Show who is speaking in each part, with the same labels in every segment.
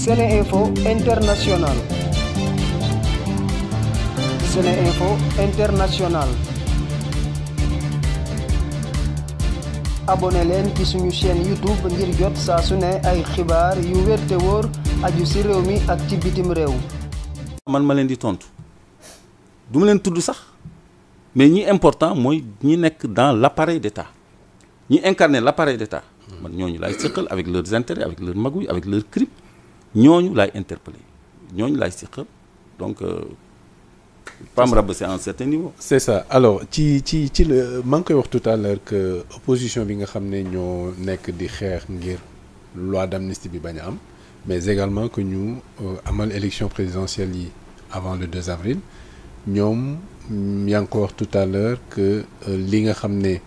Speaker 1: SeneInfo International. SeneInfo International. abonné leen ci suñu chaîne YouTube ngir jot saa su ne ay xibaar yu wér te wóor aju ci réew mi ak ci bitim réew.
Speaker 2: man ma leen di tontu du ma leen tudd sax mais ñi important mooy ñi nekk dans l'appareil d'État ñi incarner l'appareil d'État man ñooñu laay sëqal avec leurs intérêts avec leurs magouilles avec leurs crimes ñooñu laay interpeller ñooñu laay sëqal donc pas me rabaisser à un certain niveau.
Speaker 3: c'est ça alors ci la maa ngi koy wax tout à l'heure que opposition bi nga xam ne ñoo nekk di xeex ngir loi d'amnistie bi bañ a am mais également que ñu amal élection présidentielle yi avant le 2 avril ñoom yaa ngi ko wax tout à l'heure que li nga xam ne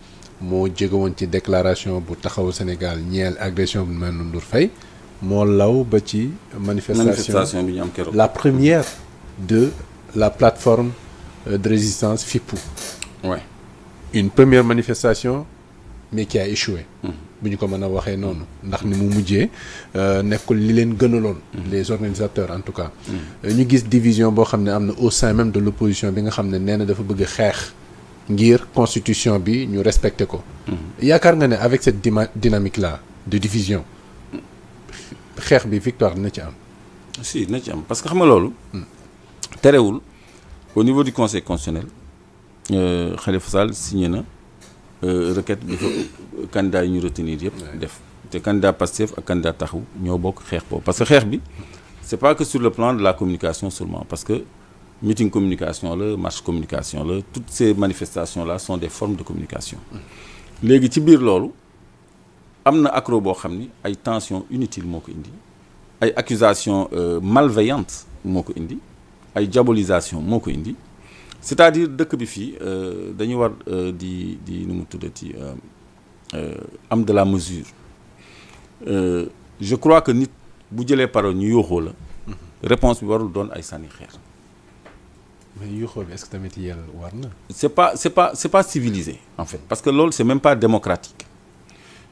Speaker 3: moo jóge woon ci déclaration bu taxawu Sénégal ñeel agression bu Maimouna Ndour Faye moo law ba ci manifestation
Speaker 2: bi ñu am keroog
Speaker 3: la première de la plateforme de résistance FIPU.
Speaker 2: Ouais.
Speaker 3: Une première manifestation mais qui a échoué. bu ñu ko mën a waxee noonu. ndax ni mu mujjee nekkul li leen gënaloon. les organisateurs en tout cas. ñu gis division boo xam ne am na au sein même de l'opposition bi nga xam ne nee na dafa bëgg xeex ngir constitution bi ñu respecter ko. yaakaar nga ne avec cette dynamique là de division xeex bi victoire dina ci am.
Speaker 2: si dina ci am parce que xam nga loolu. terewul au niveau du conseil constitutionnel Khalifa Sall signé na requête bi fa candidat yi ñu retenir yëpp def te candidat Pastef ak candidat Taxawu ñoo bokk xeex boobu parce que xeex bi c'est pas que sur le plan de la communication seulement parce que meeting communication la marche communication la toutes ces manifestations là sont des formes de communication léegi ci biir loolu am na accroc boo xam ni ay tensions inutiles moo ko indi ay accusations malveillantes moo ko indi ay diabolisation moo ko indi c'est-à-dire dëkk bi fii dañu war di nu mu tuddati am de la mesure je crois que nit bu jëlee parole ñu yóoxoo la réponse bi warul doon ay sànni xeer.
Speaker 3: mais yóoxoo bi est-ce que tamit yàlla war na.
Speaker 2: c'est pas civilisé en fait parce que loolu c'est même pas démocratique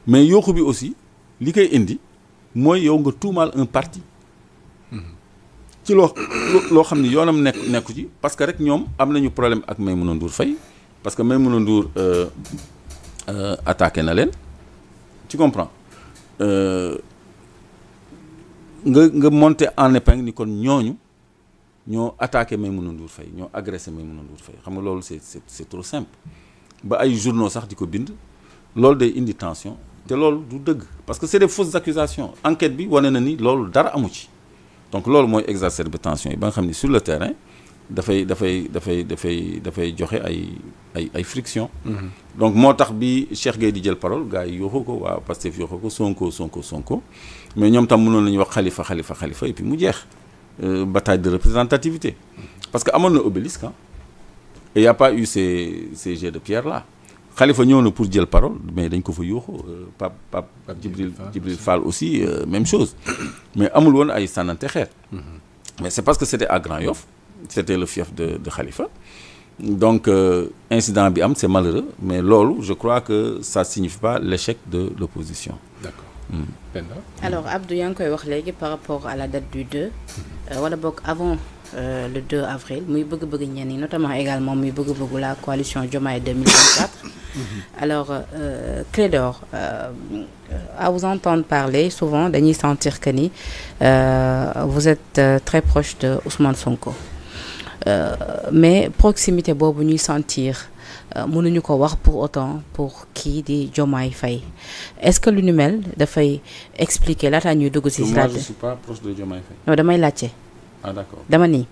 Speaker 2: mais yóoxu bi aussi li koy indi mooy yow nga tuumaal un parti. ci loo xam ni yoonam nekku ci parce que rek ñoom am nañu problème ak Maimouna Ndour Faye parce que Maimouna Ndour attaqué na leen tu comprends nga monter en épingle ni kon ñooñu ñoo attaqué Maimouna Ndour Faye ñoo agressé Maimouna Ndour Faye xam nga loolu c'est trop simple ba ay journaux sax di ko bind loolu day indi tension te loolu du dëgg parce que c'est des fausses accusations enquête bi wane na ni loolu dara amu ci. donc loolu mooy exacerber tension yi ba nga xam ni sur le terrain dafay joxe ay friction donc moo tax bi Cheikh Gueye di jël parole gars yi yooxoo ko waaw Pastef yooxoo ko Sonko mais ñoom tam mënoon nañu wax Khalifa et puis mu jeex bataille de représentativité parce que amoon na obélisque et y a pas eu ces jets de pierre là Khalifa ñëw na pour jël parole mais dañ ko fa yooxoo Pape Djibril Fall aussi même chose mais amul woon ay sànnante xeer mais c'est parce que c'était à Grand Yoff c'était le fief de Khalifa donc incident bi am c'est malheureux mais loolu je crois que ça signifie pas l'échec de l'opposition.
Speaker 3: D'accord.
Speaker 4: Alors Abdou yaa ngi koy wax léegi par rapport à la date du 2 wala boog avant le 2 avril muy bëgg-bëgg ñenn ñi notamment également muy bëgg-bëggu la coalition Diomaye 2024. Alors Clédor à vous entendre parler souvent dañuy sentir que ni vous êtes très proche de Ousmane Sonko mais proximité boobu ñuy sentir mënuñu ko wax pour autant pour kii di Diomaye Faye est-ce que lu ni mel dafay expliquer laataa ñuy dugg ci.
Speaker 2: Moi je suis pas proche de Diomaye Faye.
Speaker 4: non damay laajte.
Speaker 2: Ah d'accord.
Speaker 4: dama ni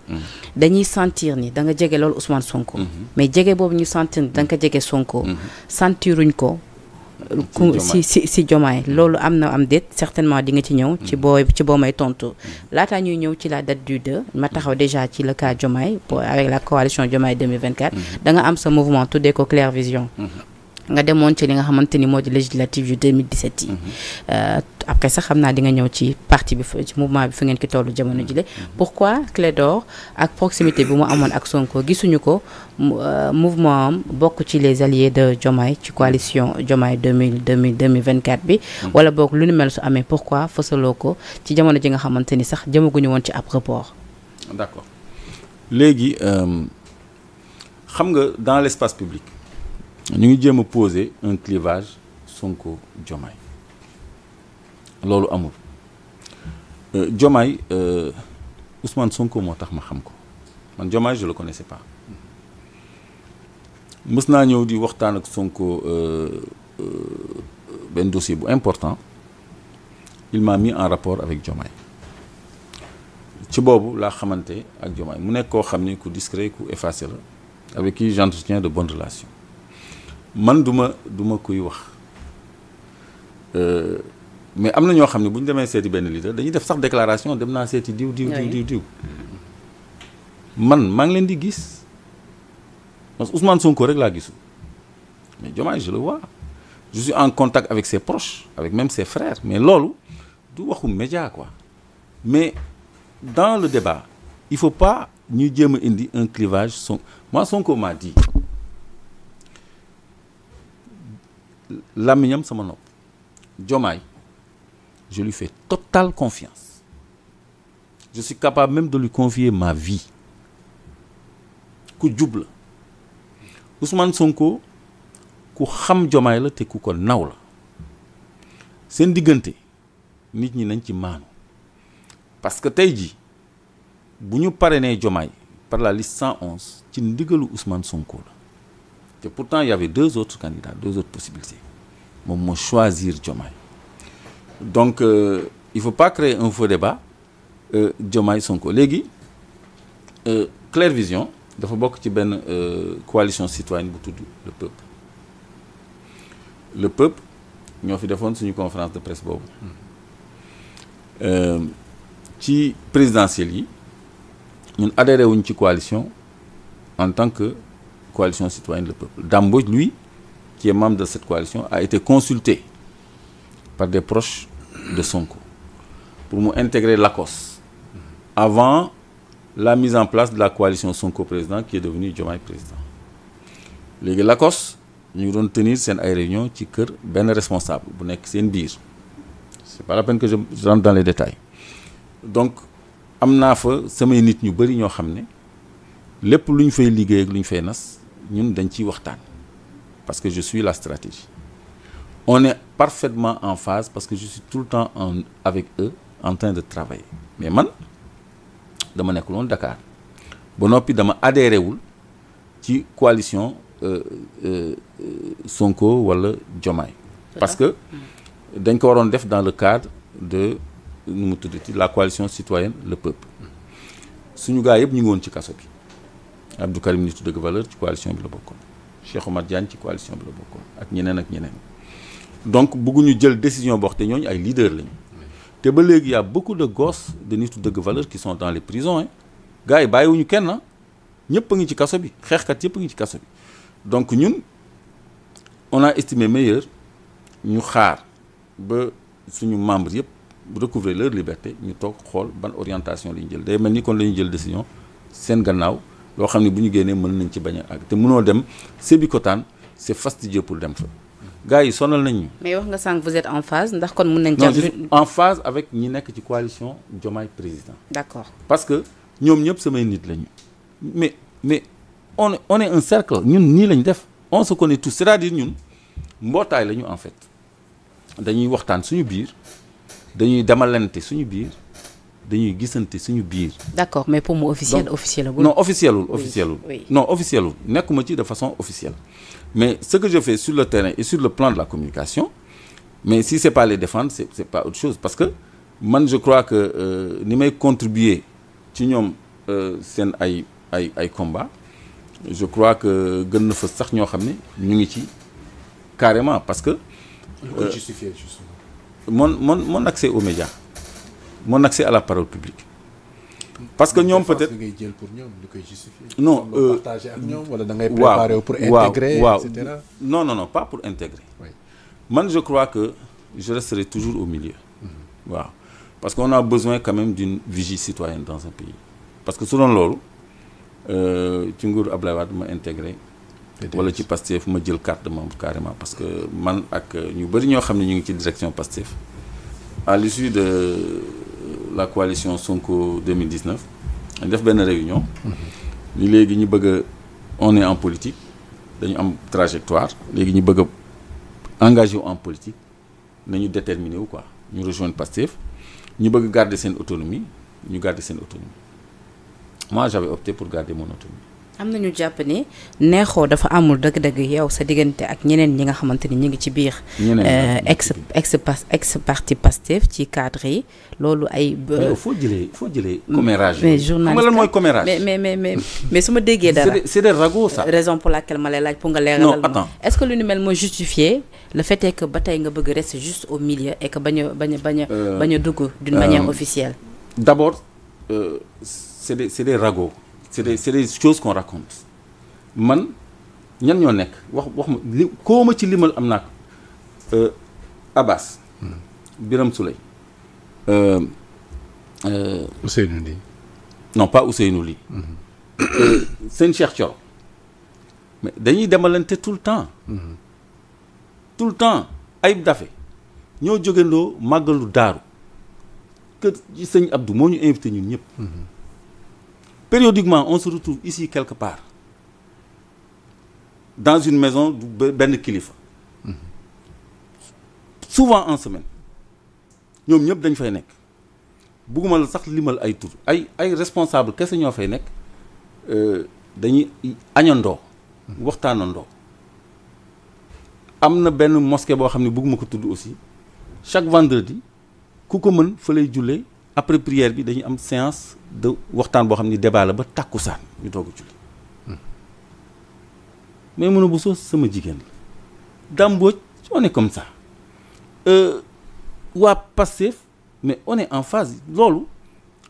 Speaker 4: dañuy sentir ni da nga jege loolu Ousmane Sonko. mais jege boobu ñu sentir ni da nga ko jege Sonko. sentiruñ ko. si Diomaye loolu am déet certainement di nga ci ñëw. ci boo may tontu. laataa ñuy ñëw ci la date du 2 ma taxaw déjà ci le cas Diomaye avec la coalition Diomaye 2024. da nga am sa mouvement tuddee ko Claire Vision. nga demoon ci li nga xamante ni moo di législative yu 2017 yi. Après sax xam naa di nga ñëw ci parti bi ci mouvement bi fi ngeen ki tollu jamono jile. Pourquoi Clédor ak proximité bi mu amoon ak Sonko gisuñu ko mouvement am bokk ci les alliés de Diomaye ci coalition Diomaye 2024 bi. wala boog lu ni mel su amee pourquoi fësaloo ko ci jamono ji nga xamante ni sax jëmaguñu woon ci ab report.
Speaker 2: D'accord léegi xam nga dans l'espace public ñu ngi jéem a poser un clivage Sonko Diomaye loolu amul Diomaye Ousmane Sonko moo tax ma xam ko man Diomaye je le connaissais pas mës naa ñëw di waxtaan ak Sonko benn dossier bu important il m'a mis en rapport avec Diomaye ci boobu laa xamante ak Diomaye mu nekk koo xam ni ku discret ku effacé la avec qui j'entretiens de bonnes relations man du ma kuy wax mais am na ñoo xam ne bu ñu demee seeti benn leader dañuy def sax déclaration dem naa seeti diw man maa ngi leen di gis parce que Ousmane Sonko rek laa gisu mais Diomaye je le vois je suis en contact avec ses proches avec même ses frères mais loolu du waxu média quoi mais dans le débat il faut pas ñu jéem a indi un clivage moi Sonko m'a dit làmmiñam sama nopp Diomaye je lui fais totale confiance je suis capable même de lui confier ma vie ku jub la Ousmane Sonko ku xam Diomaye la te ku ko naw la seen diggante nit ñi nañ ci maanu parce que tey jii bu ñu parrainé Diomaye par la liste 111 ci ndigalu Ousmane Sonko la te pourtant il y avait deux autres candidats deux autres possibilités moom moo choisir Diomaye donc il faut pas créer un faux débat Diomaye Sonko léegi Claire Vision dafa bokk ci benn coalition citoyenne bu tudd le peuple ñoo fi defoon suñu conférence de presse boobu ci présidentielle yi ñun adhéré wuñ ci coalition en tant que coalition citoyenne le peuple Dame Mbodj lui qui est membre de cette coalition a été consulté par des proches de Sonko pour mu intégrer l'ACOS avant la mise en place de la coalition Sonko président qui est devenue Diomaye président léegi l'ACOS ñu ngi doon tenir seen ay réunion ci kër benn responsable bu nekk seen biir c'est pas la peine que je rentre dans les détails donc am naa fa samay nit ñu bari ñoo xam ne lépp lu ñu fay liggéey ak lu ñu fay nas ñun dañ ciy waxtaan parce que je suis la stratégie on est parfaitement en phase parce que je suis tout le temps avec eux en train de travailler mais man dama nekk loon Dakar ba noppi dama adhéré wul ci coalition Sonko wala Diomaye parce que dañ ko waroon def dans le cadre de nu mu tuddati la coalition citoyenne le peuple suñu gars yëpp ñu ngi woon ci kaso bi Abdou Karim Nitu Dëgg Valeur ci coalition bi la bokkoon Cheikh Omar Diagne ci coalition bi la bokkoon ak ñeneen donc bëgguñu jël décision boo xam te ñooñu ay leaders lañu te ba léegi y a beaucoup de gosses de Nitu Dëgg Valeur qui sont dans les prisons gars yi bàyyiwuñu kenn ñëpp a ngi ci kaso bi xeexkat yëpp a ngi ci kaso bi donc ñun on a estimé meilleur ñu xaar ba suñu membres yëpp recouvrer leur liberté ñu toog xool ban orientation la ñu jël day mel ni kon la ñu jël décision seen gannaaw loo xam ne bu ñu génnee mën nañ ci bañ a àgg te mënoo dem Sébikotane c'est fastidieux pour dem fa gars yi sonal nañ ñu. mais wax nga sànq vous êtes en phase ndax kon mën nañ. non je suis en phase avec ñi nekk ci coalition Diomaye président. d'accord parce que ñoom ñëpp samay nit lañu mais on est un cercle ñun nii lañ def on se connaît tous c'est-à-dire ñun mbootaay lañu en fait dañuy waxtaan suñu biir dañuy demalante suñu biir dañuy gisante suñu biir. d'accord mais pour mu officiel donc, officiel non officielul oui. Non officielul nekkuma ci de façon officielle mais ce que je fais sur le terrain et sur le plan de la communication mais si c'est pas les défendre c'est pas autre chose parce que man je crois que ni may contribuer ci ñoom seen ay combat je crois que gën na fa sax ñoo xam ne ñu ngi ci carrément parce que justifier justement mon accès aux médias mon accès à la parole publique parce que ñoom peut-être
Speaker 3: ngay jël pour ñoom di koy justifier.
Speaker 2: non
Speaker 3: partager ak ñoom wala da ngay préparer pour intégrer et cetera.
Speaker 2: non pas pour intégrer.
Speaker 3: Oui.
Speaker 2: Man je crois que je resterai toujours au milieu. waaw parce qu'on a besoin quand même d'une vigie citoyenne dans un pays parce que su doon loolu ci nguuru Abdoulaye Wade ma intégré. wala ci Pastef ma jël carte de membre carrément parce que man ak ñu bëri ñoo xam ne ñu ngi ci direction Pastef à l'issue de la coalition Sonko 2019 dañ def benn réunion ni léegi ñu bëgg a on est en politique dañu am trajectoire léegi ñu bëgg a engagé wu en politique nañu déterminé wu quoi ñu rejoindre Pastef ñu bëgg garder seen autonomie ñu garder seen autonomie moi j'avais opté pour garder mon autonomie.
Speaker 4: am nañu jàpp ni neexoo dafa amul dëgg-dëgg yow sa diggante ak ñeneen ñi nga xamante ni ñu ngi ci biir. ex parti Pastef ci cadre yi loolu ay.
Speaker 2: foo jëlee commérage.
Speaker 4: mais journaliste
Speaker 2: xam nga lan mooy commérage.
Speaker 4: mais su ma déggee dara.
Speaker 2: c'est des ragots ça.
Speaker 4: raison pour laquelle ma lay laaj pour nga leeralal.
Speaker 2: non attends
Speaker 4: est-ce que lu ni mel mooy justifier le fait est que ba tey nga bëgg rester juste au milieu et que bañ a dugg d'une manière officielle.
Speaker 2: d'abord c'est des ragots. c'est des choses qu'on raconte man ñan ñoo nekk wax ma li koo ma ci limal am naa ko Abbas Birame Souleye
Speaker 3: Ousseynou Ly
Speaker 2: non pas Ousseynou Ly sëñ Cheikh Thioro mais dañuy demalante tout le temps Ayib Daffé ñoo jógendoo màggalu daaru kër ci sëñ Abdou moo ñu invité ñun ñëpp périodiquement on se retrouve ici quelque part dans une maison du benn kilifa souvent en semaine ñoom ñëpp dañ fay nekk bugguma la sax limal ay tur ay responsable kese ñoo fay nekk dañuy añandoo waxtaanandoo am na benn mosquée boo xam ne bugguma ko tudd aussi chaque vendredi ku ko mën fa lay jullee après prière bi dañuy am séance de waxtaan boo xam ni débat la ba tàkkusaan ñu doog a julli mais mën a bu soo sama jigéen la dàmbooj on est comme ça waa Pastef mais on est en phase loolu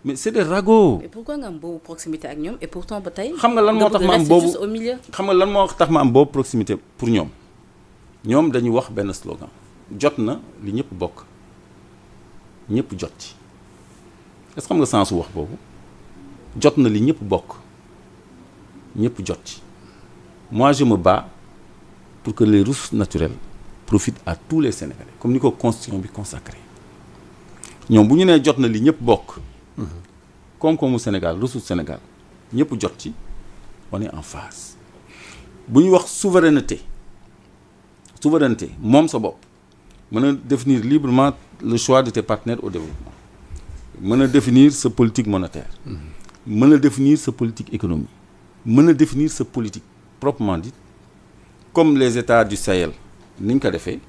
Speaker 2: mais c'est des ragots.
Speaker 4: mais pourquoi nga am boobu proximité ak ñoom et pourtant ba tey.
Speaker 2: xam nga lan moo tax ma am boobu xam nga lan moo tax ma am boobu proximité pour ñoom dañuy wax benn slogan jot na li ñëpp bokk ñëpp jot ci. est-ce que xam nga sens wax boobu jot na li ñëpp bokk ñëpp jot ci moi je me bats pour que les ressources naturelles profitent à tous les Sénégalais comme ni ko constitution bi consacré ñoom bu ñu nee jot na li ñëpp bokk koom-koomu Sénégal ressource Sénégal ñëpp jot ci on est en phase bu ñu wax souveraineté moom sa bopp mën a définir librement le choix de tes partenaires au développement mën a définir sa politique monétaire mën a définir sa politique économique mën a définir sa politique proprement dite comme les États du Sahel ni ñu ko defee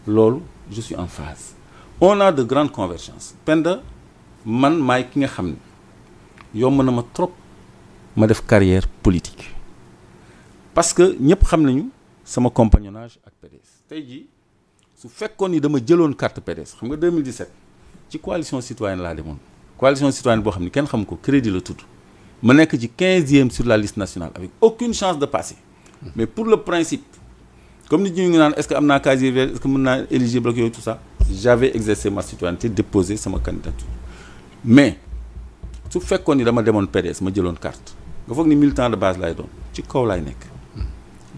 Speaker 2: loolu je suis en phase on a de grandes convergences Penda man maay ki nga xam ne yomb na ma trop ma def carrière politique parce que ñëpp xam nañu sama compagnonnage ak PDS tey jii su fekkoon ni dama jëloon carte PDS xam nga 2017 ci coalition citoyenne laa demoon coalition citoyenne boo xam ne kenn xam ko crédit la tudd ma nekk ci 15e sur la liste nationale avec aucune chance de passer mais pour le principe comme nit ñi ngi naan est-ce que am naa casier vert est-ce que mën naa éligible ak yooyu tout ça j'avais exercé ma citoyenneté déposé sama candidature mais su fekkoon ni dama demoon PDS ma jëloon carte nga foog ni militant de base laay doon ci kaw laay nekk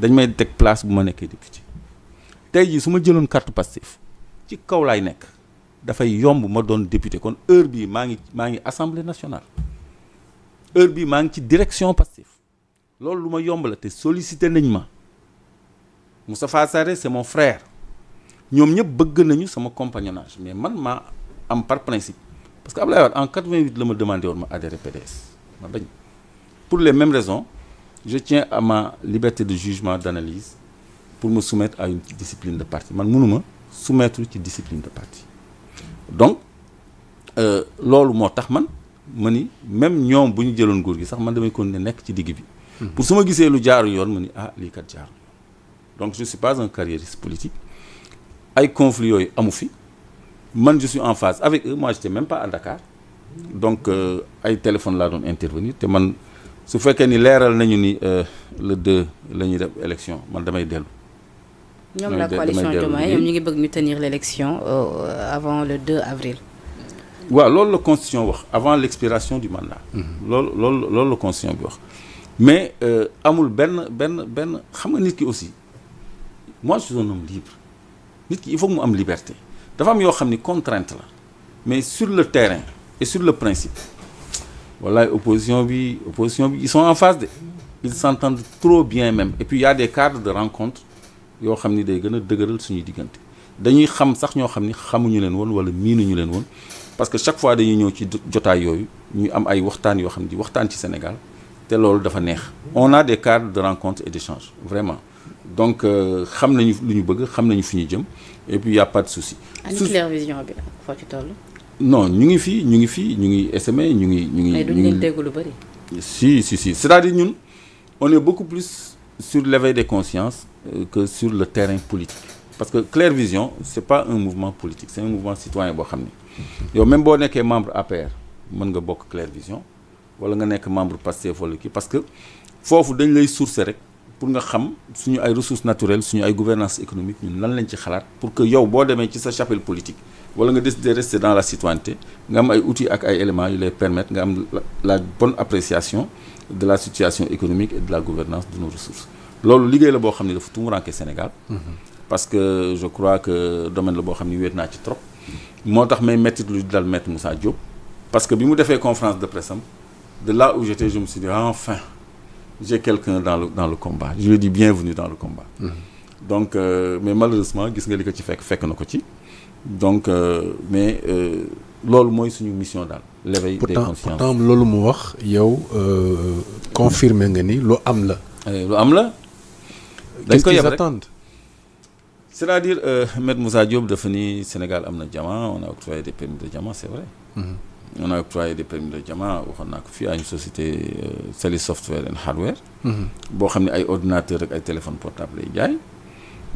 Speaker 2: dañ may teg place bu ma nekkee député tey jii su ma jëloon carte Pastef ci kaw laay nekk dafay yomb ma doon député kon heure bii maa ngi assemblée nationale heure bii maa ngi ci direction Pastef loolu lu ma yomb la te sollicité nañ ma Moustapha Sarré c'est mon frère ñoom ñëpp bëgg nañu sama compagnonnage mais man maa am par principe parce que Abdoulaye Wade en 88 la ma demandé woon ma adhérer PDS ma bañ pour les mêmes raisons je tiens à ma liberté de jugement d'analyse pour me soumettre à une discipline de parti man mënuma soumettre ci discipline de parti donc loolu moo tax man ma ni même ñoom bu ñu jëloon nguur gi sax man damay continuer nekk ci digg bi pour su ma gisee lu jaaru yoon ma ni lii kat jaaru donc je suis pas un carriériste politique ay conflits yooyu amu fi man je suis en phase avec eux moi j'étais même pas à Dakar donc ay téléphone laa doon intervenir te man su fekkee ni leeral nañu ni le 2 la ñuy def élection man damay dellu.
Speaker 4: ñoom la coalition Diomaye ñoom ñu ngi bëgg ñu tenir l'élection avant le 2 avril.
Speaker 2: waaw loolu la constitution wax avant l'expiration du mandat. loolu la constitution bi wax mais amul benn xam nga nit ki aussi moi je suis un homme libre nit ki il faut que mu am liberté dafa am yoo xam ni contrainte la mais sur le terrain et sur le principe wallaay opposition bi ils sont en phase de ils s'entendent trop bien même et puis il y a des cadres de rencontre yoo xam ni day gën a dëgëral suñuy diggante dañuy xam sax ñoo xam ni xamuñu leen woon wala miinuñu leen woon parce que chaque fois dañuy ñëw ci jotaay yooyu ñuy am ay waxtaan yoo xam ni waxtaan ci Sénégal te loolu dafa neex on a des cadres de rencontre et d'échange vraiment donc xam nañu lu ñu bëgg xam nañu fi ñu jëm et puis y a pas de souci.
Speaker 4: ani Claire Vision bi nag foo ci toll.
Speaker 2: non ñu ngi fii SMA ñu ngi.
Speaker 4: mais duñu leen dégg lu bari.
Speaker 2: si c'est-à-dire ñun on est beaucoup plus sur l'éveil des consciences que sur le terrain politique parce que Claire Vision c'est pas un mouvement politique c'est un mouvement citoyen boo xam ne yow même boo nekkee membre APR mën nga bokk Claire Vision wala nga nekk membre Pastef wala kii parce que foofu dañ lay sourcer rek pour nga xam suñu ay ressources naturelles suñu ay gouvernance économique ñun lan lañ ci xalaat pour que yow boo demee ci sa chapelle politique wala nga décider de rester dans la citoyenneté nga am ay outils ak ay éléments yu lay permettre nga am la bonne appréciation de la situation économique et de la gouvernance de nos ressources loolu liggéey la boo xam ne dafa tumuranke Sénégal parce que je crois que domaine la boo xam ne wéet naa ci trop moo tax may mettit lu dal Maître Moussa Diop parce que bi mu defee conférence de presse am de là où j'étais je me suis dit enfin j'ai quelqu'un dans le combat je lui dis bienvenue dans le combat donc mais malheureusement gis nga li ko ci fekk na ko ci donc loolu mooy suñu mission daal l'éveil des consciences
Speaker 3: pourtant loolu mu wax yow confirmer nga ni lu am la
Speaker 2: dañ ko yeb rek c'est-à-dire Maître Moussa Diop dafa ni Sénégal am na diamant on a octroyé des permis de diamant c'est vrai on a octroyé des permis de diamant waxoon naa ko fii à une société Salis Software and Hardware boo xam ne ay ordinateur ak ay téléphone portable lay jaay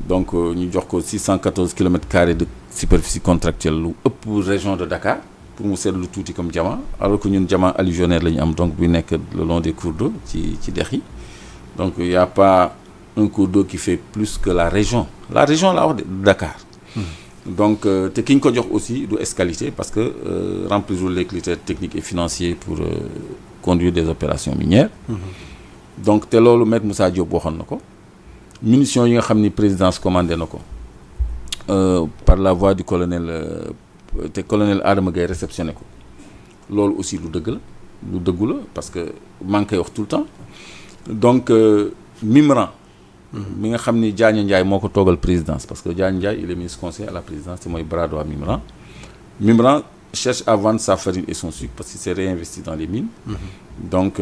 Speaker 2: donc ñu jox ko 614 kilomètres carrés de superficie contractuelle lu ëpp région de Dakar pour mu seet lu tuuti comme diamant alors que ñun diamant alluvionnaire la ñu am donc bu nekk le long des cours d'eau ci dex yi donc il y a pas un cours d'eau qui fait plus que la région la wax de Dakar donc te ki ñu ko jox aussi du escalité parce que remplir les critères techniques et financiers pour conduire des opérations minières donc te loolu Maître Moussa Diop waxoon na ko munitions yi nga xam ni présidence commandé na ko par la voix du colonel te colonel Adama Gaye réceptionné ko loolu aussi lu dëggu la parce que maa ngi koy wax tout le temps donc Mimran mi nga xam ni Diagne Ndiaye moo ko toogal présidence parce que Diagne Ndiaye il est ministre conseiller à la présidence te mooy bras droit Mimran cherche à vendre sa farine et son sucre parce qu'il s'est réinvesti dans les mines donc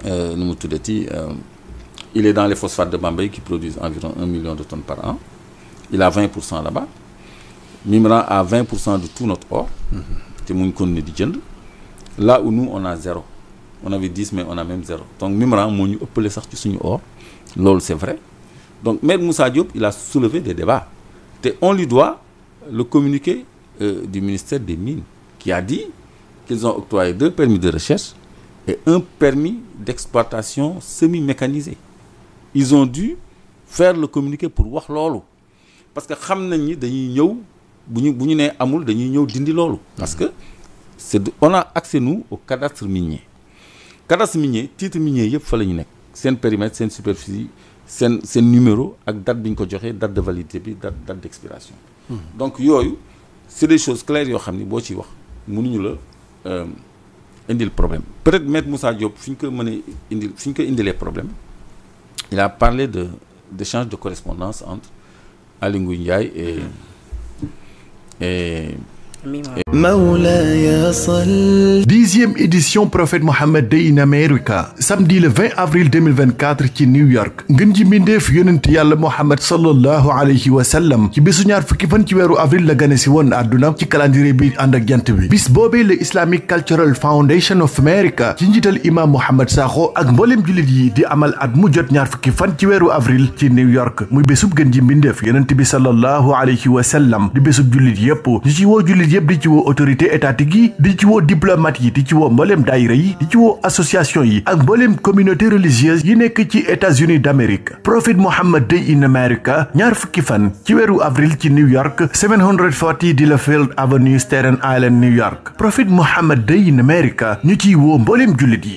Speaker 2: nu mu tuddati il est dans les phosphates de Bambey qui produisent environ 1 million de tonnes par an il a 20% là-bas Mimran a 20% de tout notre or te mu ngi continuer di jënd là où nous on a 0 on avait 10 mais on a même 0 donc Mimran moo ñu ëppale sax ci suñu or loolu c'est vrai donc Maître Moussa Diop il a soulevé des débats te on lui doit le communiqué du ministère des Mines qui a dit qu'ils ont octroyé 2 permis de recherche et un permis d'exploitation semi-mécanisé ils ont dû faire le communiqué pour wax loolu parce que xam nañ ni dañuy ñëw bu ñu nee amul dañuy ñëw dindi loolu parce que on a accès nous au cadastre minier titre minier yëpp fa la ñu nekk seen périmètre seen superficie seen numéro ak date bi ñu ko joxee date de validité bi date d'expiration donc yooyu c'est des choses claires yoo xam ni boo ciy wax mënuñu la indil problème peut-être Maître Moussa Diop fi ñu ko indilee problème il a parlé d'échange de correspondance entre Aly Ngouille Ndiaye et
Speaker 5: Mawlaya Sall. 10e édition Prophet Muhammad Day in America samedi le 20 avril 2024 ci New York ngën ji mbindeef yonent yàlla Muhammad sallallahu alayhi wa sallam ci bésu ñaar fukki fan ci weeru avril la gane si woon àdduna ci calendrier bi ànd ak jant bi bis boobee le Islamic Cultural Foundation of America ci njiital imam Mouhamed Sakho ak mboolem jullit yi di amal at mu jot ñaar fukki fan ci weeru avril ci New York muy bésub gën ji mbindeef yonent bi sallallahu alayhi wa sallam di bésub jullit yépp ñu ci woo jullit yëpp di ci woo autorité étatique yi di ci woo diplomate yi di ci woo mbooleem daayira yi di ci woo association yi ak mbooleem communauté religieuse yi nekk ci États-Unis d'Amérique. Prophet Muhammad Day in America ñaar fukki fan ci weeru avril ci New York 740 Delafield Avenue Staten Island New York. Prophet Muhammad Day in America ñu ciy woo mbooleem jullit yi.